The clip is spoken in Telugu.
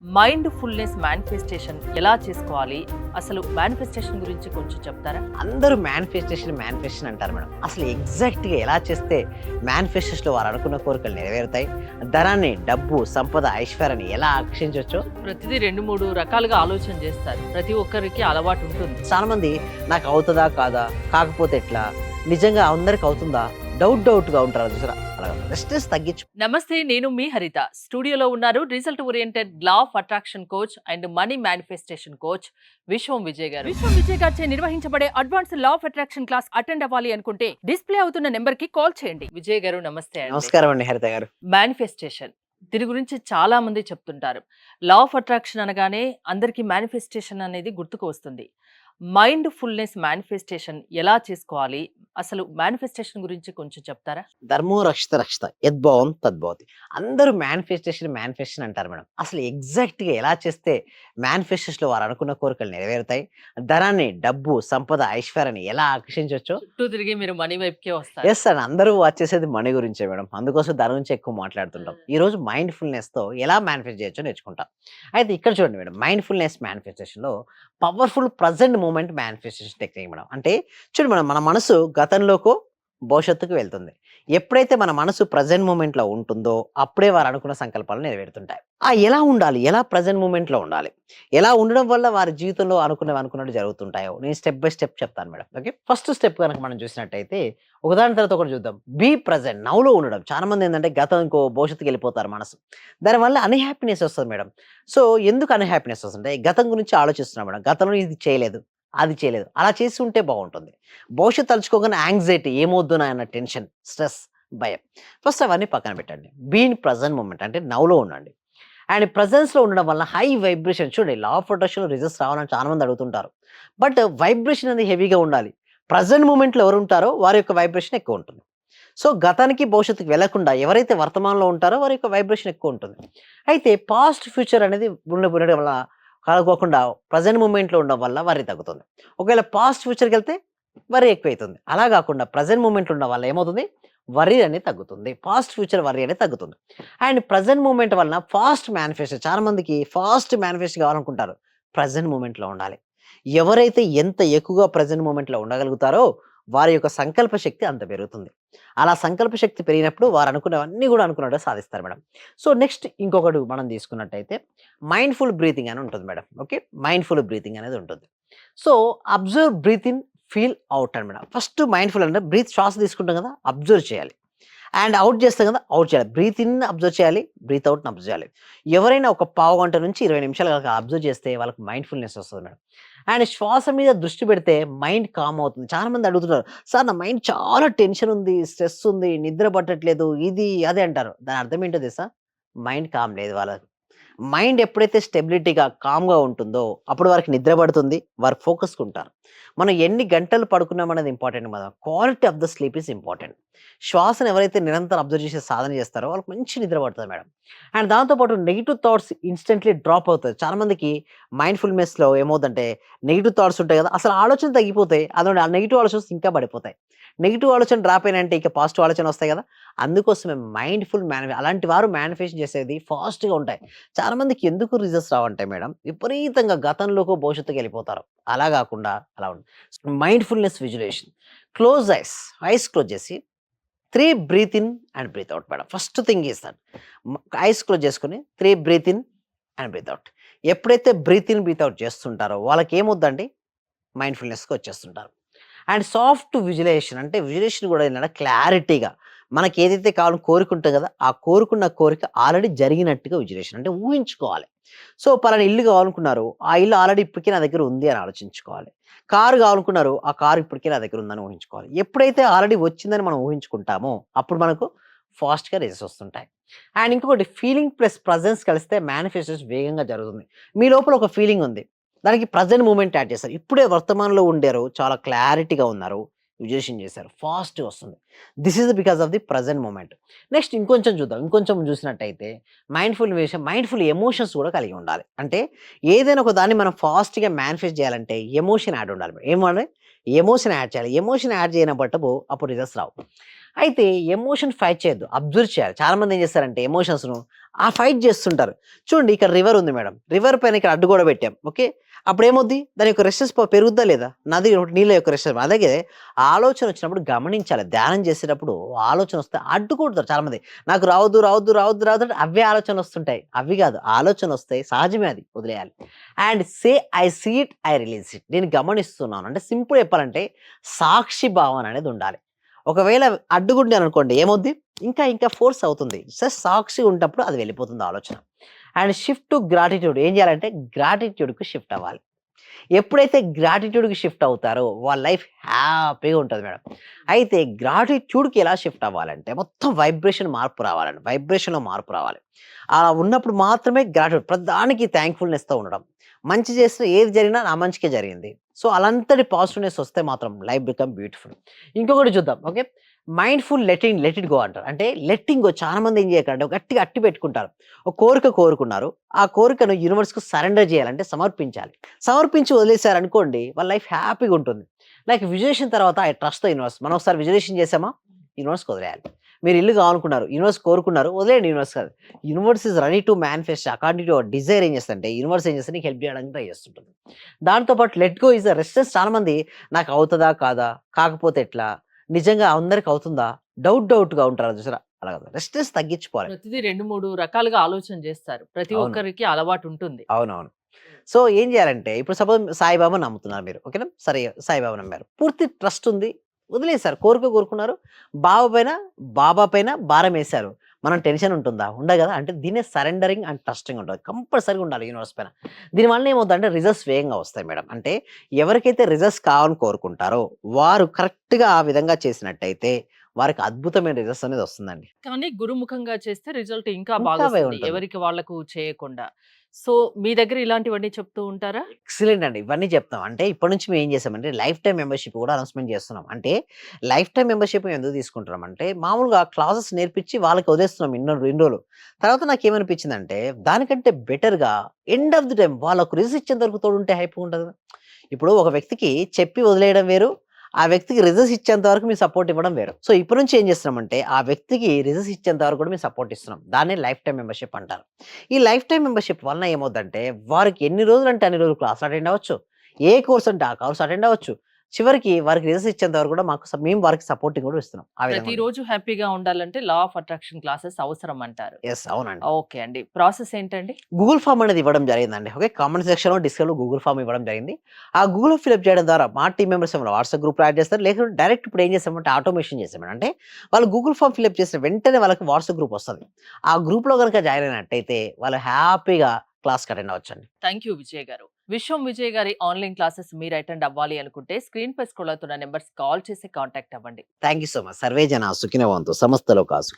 మైండ్‌ఫుల్‌నెస్ మేనిఫెస్టేషన్ ఎలా చేసుకోవాలి? అసలు మేనిఫెస్టేషన్ గురించి కొంచెం చెప్తారా? అందరూ మేనిఫెస్టేషన్ అంటారు మేడం. అసలు ఎగ్జాక్ట్‌గా ఎలా చేస్తే మేనిఫెస్టేషన్‌లో వారు అనుకున్న కోరికలు నెరవేరుతాయి? ధనాన్ని, డబ్బు, సంపద, ఐశ్వర్యాన్ని ఎలా ఆకర్షించొచ్చో ప్రతిదీ 2, 3 రకాలుగా ఆలోచన చేస్తారు. ప్రతి ఒక్కరికి అలవాటు ఉంటుంది. చాలామంది నాకు అవుతదా? కాదా? కాకపోతే ఎట్లా? నిజంగా అందరికి అవుతుందా? డౌట్‌గా ఉంటారు చూసారా? అలాగా స్ట్రెస్ తగ్గించు నమస్తే, నేను మీ హరిత. స్టూడియోలో ఉన్నారు result oriented law of attraction coach and money manifestation coach విశ్వం విజయ్ గారు. విశ్వం విజయ్ గారిచే నిర్వహించబడే advance law of attraction class attend అవ్వాలి అనుకుంటే డిస్ప్లే అవుతున్న నెంబర్ కి కాల్ చేయండి. విజయ్ గారు నమస్తే అండి. నమస్కారం అండి హరిత గారు. మేనిఫెస్టేషన్ దీని గురించి చాలా మంది చెప్తుంటారు. లా ఆఫ్ అట్రాక్షన్ అనగానే అందరికీ మేనిఫెస్టేషన్ అనేది గుర్తుకు వస్తుంది. మైండ్‌ఫుల్‌నెస్ మేనిఫెస్టేషన్ ఎలా చేసుకోవాలి? అసలు మేనిఫెస్టేషన్ గురించి కొంచెం చెప్తారా? ధర్మో రక్షిత యద్భావం తద్భవతి. అందరూ మేనిఫెస్టేషన్ అంటారు మేడం. అసలు ఎగ్జాక్ట్‌గా ఎలా చేస్తే మేనిఫెస్టేషన్‌లో వారు అనుకున్న కోరికలు నెరవేరుతాయి? ధనాన్ని, డబ్బు, సంపద, ఐశ్వర్యాన్ని ఎలా ఆకర్షించొచ్చో చుట్టూ తిరిగి మీరు మనీ వైపుకే వస్తారు. యెస్ అండి. అందరూ వచ్చేసేది మనీ గురించే మేడం. అందుకోసం దాని గురించి ఎక్కువ మాట్లాడుతుంటాం. ఈరోజు మైండ్‌ఫుల్‌నెస్‌తో ఎలా మేనిఫెస్ట్ చేయొచ్చో నేర్చుకుంటాం. అయితే ఇక్కడ చూడండి మేడం. మైండ్‌ఫుల్‌నెస్ మేనిఫెస్టేషన్‌లో powerful present moment manifestation technique madam. అంటే చూడు మేడం, మన మనసు గతంలోకో, భవిష్యత్తుకు వెళ్తుంది. ఎప్పుడైతే మన మనసు ప్రెజెంట్ మూమెంట్‌లో ఉంటుందో, అప్పుడే వారు అనుకున్న సంకల్పాలు నెరవేరుతుంటాయి. ఎలా ఉండాలి? ఎలా ప్రెజెంట్ మూమెంట్‌లో ఉండాలి? ఎలా ఉండడం వల్ల వారి జీవితంలో అనుకున్నట్టు జరుగుతుంటాయో నేను స్టెప్ బై స్టెప్ చెప్తాను మేడం. ఓకే. ఫస్ట్ స్టెప్ గనక మనం చూసినట్టయితే ఒకదాని తర్వాత ఒకటి చూద్దాం. బీ ప్రెజెంట్ నౌలో ఉండడం. చాలా మంది ఏందంటే గతంకో, భవిష్యత్తుకి వెళ్ళిపోతారు మనసు. దానివల్ల అన్‌హ్యాపీనెస్ వస్తది మేడం. సో, ఎందుకు అన్‌హ్యాపీనెస్ వస్తుందంటే గతం గురించి ఆలోచిస్తున్నాం మేడం. గతంలో ఇది చేయలేదు, అది చేయలేదు. అలా చేసి ఉంటే బాగుంటుంది. భవిష్యత్తు తలుచుకోగానే యాంక్సైటీ ఏమొద్దునా అన్న టెన్షన్, స్ట్రెస్, భయం. ఫస్ట్ అవన్నీ పక్కన పెట్టండి. బీ ఇన్ ప్రెజెంట్ మూమెంట్ అంటే నౌలో ఉండండి. అండ్ ప్రెజెన్స్‌లో ఉండడం వల్ల హై వైబ్రేషన్ చూడండి, లా ఆఫ్ అట్రాక్షన్‌లో రిజల్ట్స్ రావాలని చాలా మంది అడుగుతుంటారు. బట్ వైబ్రేషన్ అనేది హెవీగా ఉండాలి. ప్రెజెంట్ మూమెంట్‌లో ఎవరుంటారో వారి యొక్క వైబ్రేషన్ ఎక్కువ ఉంటుంది. సో, గతానికి, భవిష్యత్తుకి వెళ్ళకుండా ఎవరైతే వర్తమానంలో ఉంటారో వారి యొక్క వైబ్రేషన్ ఎక్కువ ఉంటుంది. అయితే పాస్ట్, ఫ్యూచర్ అనేది ఉండడం వల్ల కలుగోకుండా ప్రెజెంట్ మూమెంట్‌లో ఉండడం వల్ల వరి తగ్గుతుంది. ఒకవేళ పాస్ట్, ఫ్యూచర్‌కెళ్తే వరి ఎక్కువైతుంది. అలా గాకుండా ప్రెజెంట్ మూమెంట్‌లో ఉండడం వల్ల ఏమవుతుంది? వరి అనేది తగ్గుతుంది. పాస్ట్, ఫ్యూచర్ వరి అనేది తగ్గుతుంది. అండ్ ప్రెజెంట్ మూమెంట్ వలన ఫాస్ట్ మేనిఫెస్టో చాలా మందికి ఫాస్ట్ మేనిఫెస్ట్ కావాలనుకుంటారు. ప్రెజెంట్ మూమెంట్‌లో ఉండాలి. ఎవరైతే ఎంత ఎక్కువగా ప్రెజెంట్ మూమెంట్‌లో ఉండగలుగుతారో వారి యొక్క సంకల్ప శక్తి అంత పెరుగుతుంది. అలా సంకల్ప శక్తి పెరిగినప్పుడు వారు అనుకున్నవన్నీ గూడా అనుకున్నట్టు సాధిస్తారు మేడం. సో, నెక్స్ట్ ఇంకొకటి మనం తీసుకున్నట్టయితే మైండ్‌ఫుల్ బ్రీతింగ్ అని ఉంటుంది మేడం. ఓకే. మైండ్‌ఫుల్ బ్రీతింగ్ అనేది ఉంటుంది. So, observe, breathe in, feel out అని మేడం. ఫస్ట్ మైండ్‌ఫుల్ అంటే బ్రీత్ శ్వాస తీసుకుంటాం కదా! అబ్జర్వ్ చేయాలి. అండ్ అవుట్ చేస్తాం కదా! అవుట్ చేయాలి. బ్రీత్ ఇన్ అబ్జర్వ్ చేయాలి. బ్రీత్ అవుట్‌ని అబ్జర్వ్ చేయాలి. ఎవరైనా ఒక పావుగంట నుంచి 20 నిమిషాలు గనక అబ్జర్వ్ చేస్తే వాళ్ళకి మైండ్‌ఫుల్‌నెస్ వస్తది మేడం. అండ్ శ్వాస మీద దృష్టి పెడితే మైండ్ కామ్ అవుతుంది. చాలా మంది అడుగుతున్నారు, "సార్ నా మైండ్ చాలా టెన్షన్ ఉంది, స్ట్రెస్ ఉంది, నిద్ర పట్టట్లేదు, ఇది అది" అంటారు. దాని అర్థం ఏంటో తెలుసా? మైండ్ కామ్ లేదు వాళ్ళది. మైండ్ ఎప్పుడైతే స్టెబిలిటీగా, కామ్‌గా ఉంటుందో అప్పుడు వారికి నిద్ర పడుతుంది. వారు ఫోకస్‌గా ఉంటారు. మనం ఎన్ని గంటలు పడుకున్నామనేది ఇంపార్టెంట్ కాదు. Quality of the sleep is important. శ్వాసను ఎవరైతే నిరంతరం అబ్జర్వ్ చేసి సాధన చేస్తారో వాళ్ళకి మంచి నిద్ర పడతది మేడం. అండ్ దాంతో పాటు నెగెటివ్ థాట్స్ ఇన్‌స్టంట్‌లీ డ్రాప్ అవుతాయి. చాలా మందికి మైండ్‌ఫుల్‌నెస్‌లో ఏమవుద్దంటే నెగెటివ్ థాట్స్ ఉంటాయి కదా! అసలు ఆలోచనలు తగ్గిపోతాయి. అదోండి ఆ నెగెటివ్ ఆలోచనలు ఇంకా పడిపోతాయి. నెగెటివ్ ఆలోచన డ్రాప్ అయినంటే ఇక పాజిటివ్ ఆలోచనలు వస్తాయి కదా! అందుకోసమే మైండ్‌ఫుల్ అలాంటి వారు మేనిఫెస్ట్ చేసేది ఫాస్ట్‌గా ఉంటాయి. చాలా మందికి ఎందుకు రిజల్ట్స్ రావంటే మేడం, విపరీతంగా గతంలోకో, భవిష్యత్తుకి ఎళ్ళిపోతారు. అలా గాకుండా అలా ఉండు. Mindfulness visualisation. Close eyes close చేసి 3 breathe in and breathe out madam. First thing is that. Eyes close చేసుకొని 3 breathe in and breathe out. ఎప్పుడైతే బ్రీత్ ఇన్, బ్రీత్ ఔట్ చేస్తుంటారో వాళ్ళకేమవుద్దండి మైండ్‌ఫుల్‌నెస్‌కి వచ్చేస్తుంటారు. అండ్ సాఫ్ట్ విజువలైజేషన్ అంటే విజువలైజేషన్ కూడా ఏంటంటే క్లారిటీగా మనకేదైతే కావాలో కోరిక ఉంటది కదా! ఆ కోరుకున్న కోరిక ఆల్రెడీ జరిగినట్టుగా విజువలైజేషన్ అంటే ఊహించుకోవాలి. సో, పలానా ఇల్లు కావాలనుకున్నారు. ఆ ఇల్లు ఆల్రెడీ ఇప్పటికే నా దగ్గర ఉంది అని ఆలోచించుకోవాలి. కారు కావాలనుకున్నారు. ఆ కారు ఇప్పటికే నా దగ్గర ఉందని ఊహించుకోవాలి. ఎప్పుడైతే ఆల్రెడీ వచ్చిందని మనం ఊహించుకుంటామో అప్పుడు మనకు ఫాస్ట్‌గా రిజల్ట్స్ వస్తుంటాయి. అండ్ ఇంకొకటి ఫీలింగ్ ప్లస్ ప్రెజెన్స్ కలిస్తే మేనిఫెస్టేషన్ వేగంగా జరుగుతుంది. మీ లోపల ఒక ఫీలింగ్ ఉంది. దానికి ప్రెజెంట్ మూమెంట్ యాడ్ చేశారు. ఇప్పుడే వర్తమానంలో ఉండారు. చాలా క్లారిటీగా ఉన్నారు. విజువలైజేషన్ చేశారు. ఫాస్ట్‌గా వస్తుంది. This is because of the present moment. Next ఇంకొంచెం చూద్దాం. ఇంకొంచెం చూసినట్టయితే మైండ్‌ఫుల్ ఎమోషన్స్ కూడా కలిగి ఉండాలి. అంటే ఏదైనా ఒక దాన్ని మనం ఫాస్ట్‌గా మేనిఫెస్ట్ చేయాలంటే ఎమోషన్ యాడ్ ఉండాలి. ఏమని? ఎమోషన్ యాడ్ చేయాలి. ఎమోషన్ యాడ్ చేయనప్పటము అప్పుడు రిజల్ట్స్ రావు. అయితే ఎమోషన్ ఫైట్ చేయొద్దు. అబ్జర్వ్ చేయాలి. చాలామంది ఏం చేస్తారంటే ఎమోషన్స్‌ను ఫైట్ చేస్తుంటారు. చూడండి ఇక్కడ రివర్ ఉంది మేడం. రివర్ పైన ఇక్కడ అడ్డు గోడ పెట్టాం. ఓకే. అప్పుడేమవుద్ది? దాని యొక్క రెసిస్టెన్స్ పెరుగుద్దా లేదా? నది నీళ్ళ యొక్క రెసిస్టెన్స్. అలాగే ఆలోచన వచ్చినప్పుడు గమనించాలి. ధ్యానం చేసేటప్పుడు ఆలోచన వస్తే అడ్డుకుంటారు చాలామంది. నాకు రావద్దు, రావద్దు, రావద్దు, రావద్దు అంటే అవే ఆలోచనలు వస్తుంటాయి. అవి కాదు. ఆలోచన వస్తాయి. సహజమే అది. వదిలేయాలి. And say I see it, I release it. నేను గమనిస్తున్నాను. అంటే సింపుల్ చెప్పాలంటే సాక్షి భావన అనేది ఉండాలి. ఒకవేళ అడ్డుగుండాననుకోండి ఏమవుద్ది? ఇంకా ఇంకా ఫోర్స్ అవుతుంది. సాక్షిగా ఉన్నప్పుడు అది వెళ్ళిపోతుంది ఆలోచన. And shift to gratitude. ఏం చేయాలంటే గ్రాటిట్యూడ్‌కి షిఫ్ట్ అవ్వాలి. ఎప్పుడైతే గ్రాటిట్యూడ్‌కి షిఫ్ట్ అవుతారో వాళ్ళ లైఫ్ హ్యాపీగా ఉంటది మేడం. అయితే గ్రాటిట్యూడ్‌కి ఎలా షిఫ్ట్ అవ్వాలంటే మొత్తం వైబ్రేషన్ మార్పు రావాలండి. వైబ్రేషన్‌లో మార్పు రావాలి. అలా ఉన్నప్పుడు మాత్రమే గ్రాటిట్యూడ్ ప్రతిదానికి థాంక్‌ఫుల్‌నెస్‌తో ఉండడం. మంచి చేసిన ఏది జరిగినా నా మంచికే జరిగింది. సో అలాంటి పాజిటివ్‌నెస్ వస్తే మాత్రం లైఫ్ బికమ్ బ్యూటిఫుల్. ఇంకొకటి చూద్దాం. Okay. Mindful let it go అంటారు. అంటే లెట్టింగ్ గో చాలామంది ఏం చేయకండి గట్టిగా అట్టి పెట్టుకుంటారు. ఒక కోరిక కోరుకున్నారు. ఆ కోరికను యూనివర్స్‌కి సరెండర్ చేయాలంటే సమర్పించాలి. సమర్పించి వదిలేసారనుకోండి వాళ్ళ లైఫ్ హ్యాపీగా ఉంటుంది. లైక్ విజువలేషన్ తర్వాత ఐ ట్రస్ట్ ద యూనివర్స్. మనం ఒకసారి విజువలేషన్ చేసామా యూనివర్స్‌కి వదిలేయాలి. మీరు ఇల్లు కావాలనుకున్నారు. యూనివర్స్ కోరుకున్నారు. వదిలేయండి యూనివర్స్ కాదు. Universe is ready to manifest according to your desire ఏం చేస్తదంటే యూనివర్స్ ఏం చేస్తది నీకు హెల్ప్ చేయడానికి ట్రై చేస్తుంటుంది. దాంతో పాటు let go is a resistance చాలామంది నాకు అవుతదా? కాదా? కాకపోతే ఎట్లా? నిజంగా అందరికి అవుతుందా? డౌట్‌గా ఉంటారు చూసారా? అలా కాదు. రెస్టెన్స్ తగ్గించుకోవాలి. ప్రతిదీ 2, 3 రకాలుగా ఆలోచన చేస్తారు. ప్రతి అవును. ఒక్కరికి అలవాటు ఉంటుంది. అవునవును. సో, ఏం జేయాలంటే ఇప్పుడు సపోజ్ సాయిబాబా నమ్ముతున్నారు మీరు. ఓకేనా? సరే సాయిబాబా నమ్మారు. పూర్తి ట్రస్ట్ ఉంది. వదిలేసారు. కోరిక కోరుకున్నారు. బాబా పైన భారమేశారు. మనం టెన్షన్ ఉంటుందా? ఉండదు గదా! అంటే దీన్నే సరెండరింగ్ అండ్ ట్రస్టింగ్ ఉంటది. కంపల్సరీగా ఉండాలి యూనివర్స్ పైన. దీనివల్ల ఏమవుద్దంటే రిజల్ట్స్ వేగంగా వస్తాయి మేడం. అంటే ఎవరికైతే రిజల్ట్స్ కావాలని కోరుకుంటారో వారు కరెక్ట్‌గా ఆ విధంగా చేసినట్టయితే వారికి అద్భుతమైన రిజల్ట్స్ అనేది వస్తుందండి. కానీ గురుముఖంగా చేస్తే రిజల్ట్ ఇంకా ఇంకా బాగొస్తుంది. ఉంటుంది. ఎవరికి వాళ్ళకు చేయకుండా. సో, మీ దగ్గర ఇలాంటివన్నీ చెప్తూ ఉంటారా? ఎక్సలెంట్ అండి. ఇవన్నీ చెప్తాం. అంటే ఇప్పటి నుంచి మేము ఏం చేసామంటే లైఫ్ టైమ్ మెంబర్‌షిప్ కూడా అనౌన్స్‌మెంట్ చేస్తున్నాం. అంటే లైఫ్ టైమ్ మెంబర్‌షిప్ ఎందుకు తీసుకుంటున్నామంటే మామూలుగా క్లాసెస్ నేర్పించి వాళ్ళకి వదిలేస్తున్నాం ఇన్ని రోజులు. తర్వాత నాకేమనిపించిందంటే దానికంటే బెటర్‌గా ఎండ్ ఆఫ్ ది టైమ్ వాళ్ళకు రిజల్ట్స్ ఇచ్చేంత వరకు తోడుంటే హ్యాపీగా ఉంటది కదా! ఇప్పుడు ఒక వ్యక్తికి చెప్పి వదిలేయడం వేరు. ఆ వ్యక్తికి రిజల్ట్స్ ఇచ్చేంత వరకు మేము సపోర్ట్ ఇవ్వడం వేరు. సో ఇప్పటి నుంచి ఏం చేస్తున్నామంటే ఆ వ్యక్తికి రిజల్ట్స్ ఇచ్చేంత వరకు కూడా మేము సపోర్ట్ ఇస్తున్నాం. దాన్నే లైఫ్ టైమ్ మెంబర్‌షిప్ అంటారు. ఈ లైఫ్ టైమ్ మెంబర్‌షిప్ వలన ఏమవుద్దంటే వారికి ఎన్ని రోజులంటే అన్ని రోజులు క్లాసులు అటెండ్ అవ్వచ్చు. ఏ కోర్స్ అంటే ఆ కోర్స్ అటెండ్ అవ్వచ్చు. చివరికి వారికి రిజల్ట్స్ ఇచ్చేంత వరకు కూడా మేము వారికి సపోర్టింగ్ కూడా ఇస్తున్నాం. ఆ విధంగా ఉంది. ప్రతిరోజు హ్యాపీగా ఉండాలంటే లా ఆఫ్ అట్రాక్షన్ క్లాసెస్ అవసరం అంటారు. యెస్. అవునండి. ఓకే అండి. ప్రాసెస్ ఏంటండి? గూగుల్ ఫార్మ్ అనేది ఇవ్వడం జరిగిందండి. ఓకే. కామెంట్ సెక్షన్‌లో, డిస్క్రిప్షన్‌లో గూగుల్ ఫార్మ్ ఇవ్వడం జరిగింది. ఆ గూగుల్ ఫిలప్ చేయడం ద్వారా మా టీమ్ మెంబర్స్ ఏమైనా వాట్సాప్ గ్రూప్‌లో యాడ్ చేస్తారు. లేకుంటే డైరెక్ట్ ఇప్పుడు ఏం చేసామంటే ఆటోమేషన్ చేసాం. అంటే వాళ్ళు గూగుల్ ఫార్మ్ ఫిలప్ చేసిన వెంటనే వాళ్ళకి వాట్సాప్ గ్రూప్ వస్తది. ఆ గ్రూప్‌లో గనుక జాయిన్ అయినట్టయితే వాళ్ళు హ్యాపీగా క్లాస్‌కి అటెండ్ అవ్వచ్చండి. థాంక్ యూ విజయ్ గారు. విశ్వం విజయ్ గారి ఆన్‌లైన్ క్లాసెస్ మీరు అటెండ్ అవ్వాలి అనుకుంటే స్క్రీన్ పై స్క్రోల్ అవుతున్న నంబర్స్ కాల్ చేసి కాంటాక్ట్ అవ్వండి. Thank you so much. Survey జన సుఖినో భవంతు. సమస్త లోకా సుఖినో